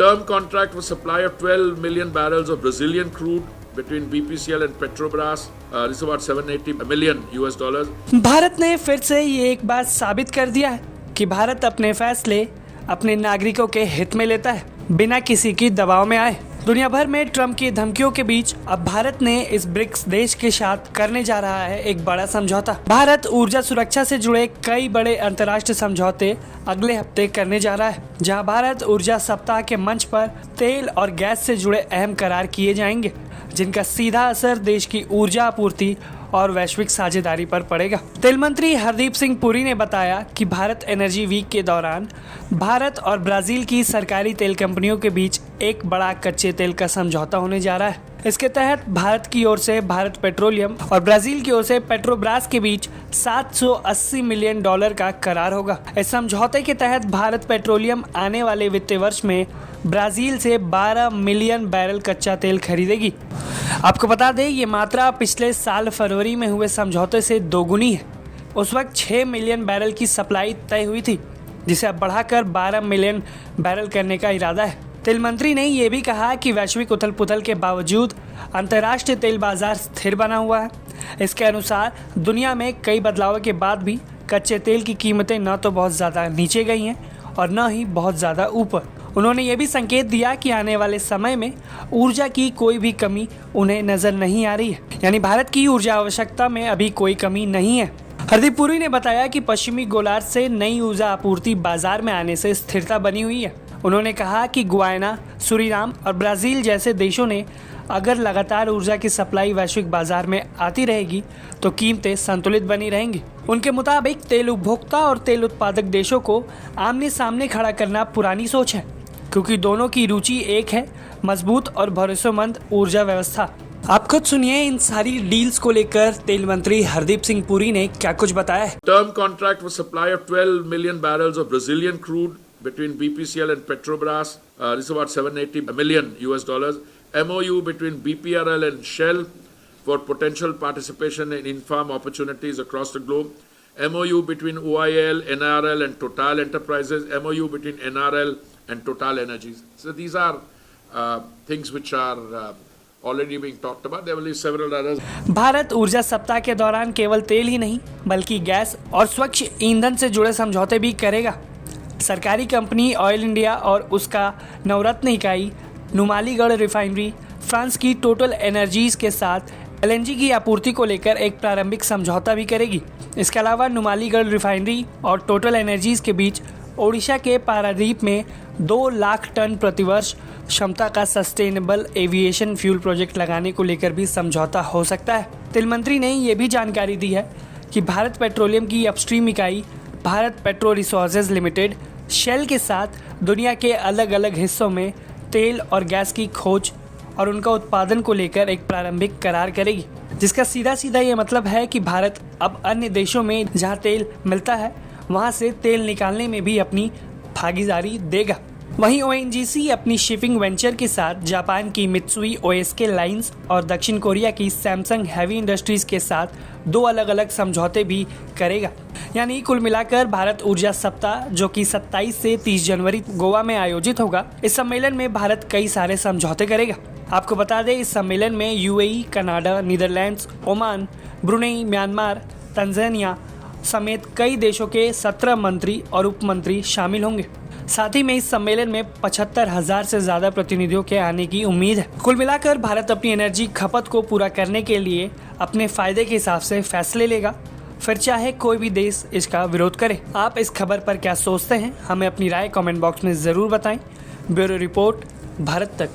term contract for supply of 12 million barrels of Brazilian crude between BPCL and Petrobras. This is about $780 million US. Bharat ने फिर से ये एक बात साबित कर दिया है कि भारत अपने फैसले अपने नागरिकों के हित में लेता है, बिना किसी की दबाव में आए। दुनिया भर में ट्रम्प की धमकियों के बीच अब भारत ने इस ब्रिक्स देश के साथ करने जा रहा है एक बड़ा समझौता। भारत ऊर्जा सुरक्षा से जुड़े कई बड़े अंतर्राष्ट्रीय समझौते अगले हफ्ते करने जा रहा है, जहां भारत ऊर्जा सप्ताह के मंच पर तेल और गैस से जुड़े अहम करार किए जाएंगे, जिनका सीधा असर देश की ऊर्जा आपूर्ति और वैश्विक साझेदारी पर पड़ेगा। तेल मंत्री हरदीप सिंह पुरी ने बताया कि भारत एनर्जी वीक के दौरान भारत और ब्राजील की सरकारी तेल कंपनियों के बीच एक बड़ा कच्चे तेल का समझौता होने जा रहा है। इसके तहत भारत की ओर से भारत पेट्रोलियम और ब्राजील की ओर से पेट्रोब्रास के बीच $780 मिलियन का करार होगा। इस समझौते के तहत भारत पेट्रोलियम आने वाले वित्तीय वर्ष में ब्राजील से 12 मिलियन बैरल कच्चा तेल खरीदेगी। आपको बता दें, ये मात्रा पिछले साल फरवरी में हुए समझौते से दोगुनी है। उस वक्त 6 मिलियन बैरल की सप्लाई तय हुई थी, जिसे अब बढ़ाकर 12 मिलियन बैरल करने का इरादा है। तेल मंत्री ने यह भी कहा कि वैश्विक उथल पुथल के बावजूद अंतर्राष्ट्रीय तेल बाजार स्थिर बना हुआ है। इसके अनुसार दुनिया में कई बदलावों के बाद भी कच्चे तेल की कीमतें न तो बहुत ज़्यादा नीचे गई हैं और न ही बहुत ज़्यादा ऊपर। उन्होंने ये भी संकेत दिया कि आने वाले समय में ऊर्जा की कोई भी कमी उन्हें नजर नहीं आ रही है, यानी भारत की ऊर्जा आवश्यकता में अभी कोई कमी नहीं है। हरदीप पुरी ने बताया कि पश्चिमी गोलार्ध से नई ऊर्जा आपूर्ति बाजार में आने से स्थिरता बनी हुई है। उन्होंने कहा कि गुयाना, सूरीनाम और ब्राजील जैसे देशों ने अगर लगातार ऊर्जा की सप्लाई वैश्विक बाजार में आती रहेगी तो कीमतें संतुलित बनी रहेंगी। उनके मुताबिक तेल उपभोक्ता और तेल उत्पादक देशों को आमने सामने खड़ा करना पुरानी सोच है, क्योंकि दोनों की रुचि एक है, मजबूत और भरोसेमंद ऊर्जा व्यवस्था। आप खुद सुनिए इन सारी डील्स को लेकर तेल मंत्री हरदीप सिंह पुरी ने क्या कुछ बताया है। Term contract for supply of 12 million barrels of Brazilian crude between BPCL and Petrobras. This is about $780 million US. MOU between BPRL and Shell for potential participation in in-farm opportunities across the globe. MOU between OIL, NRL and Total Enterprises. MOU between NRL and Total Energies. So these are things which are already being talked about. There will be several others. Bharat ऊर्जा सप्ताह के दौरान केवल तेल ही नहीं बल्कि gas और स्वच्छ ईंधन से जुड़े समझौते भी करेगा। सरकारी कंपनी ऑयल इंडिया और उसका नवरत्न इकाई नुमालीगढ़ रिफाइनरी फ्रांस की टोटल एनर्जीज के साथ LNG की आपूर्ति को लेकर एक प्रारंभिक समझौता भी करेगी। इसके अलावा नुमालीगढ़ रिफाइनरी और टोटल एनर्जीज के बीच ओडिशा के पारादीप में 2 लाख टन प्रतिवर्ष क्षमता का सस्टेनेबल एविएशन फ्यूल प्रोजेक्ट लगाने को लेकर भी समझौता हो सकता है। तेल मंत्री ने यह भी जानकारी दी है कि भारत पेट्रोलियम की अपस्ट्रीम इकाई Bharat petro resources limited Shell के साथ दुनिया के अलग अलग हिस्सों में तेल और गैस की खोज और उनका उत्पादन को लेकर एक प्रारंभिक करार करेगी, जिसका सीधा सीधा ये मतलब है कि भारत अब अन्य देशों में जहां तेल मिलता है वहां से तेल निकालने में भी अपनी भागीदारी देगा। वहीं ONGC अपनी शिपिंग वेंचर के साथ जापान की मित्सुई OSK लाइंस और दक्षिण कोरिया की सैमसंग हैवी इंडस्ट्रीज के साथ 2 अलग अलग समझौते भी करेगा। यानी कुल मिलाकर भारत ऊर्जा सप्ताह, जो कि 27 से 30 जनवरी गोवा में आयोजित होगा, इस सम्मेलन में भारत कई सारे समझौते करेगा। आपको बता दें, इस सम्मेलन में UAE, Canada, Netherlands, Oman, Brunei, Myanmar, Tanzania समेत कई देशों के 17 मंत्री और उप मंत्री शामिल होंगे। साथ ही में इस सम्मेलन में 75,000 से ज्यादा प्रतिनिधियों के आने की उम्मीद है। कुल मिलाकर भारत अपनी एनर्जी खपत को पूरा करने के लिए अपने फायदे के हिसाब से फैसले लेगा, फिर चाहे कोई भी देश इसका विरोध करे। आप इस खबर पर क्या सोचते हैं, हमें अपनी राय कमेंट बॉक्स में जरूर बताएं। ब्यूरो रिपोर्ट, भारत तक।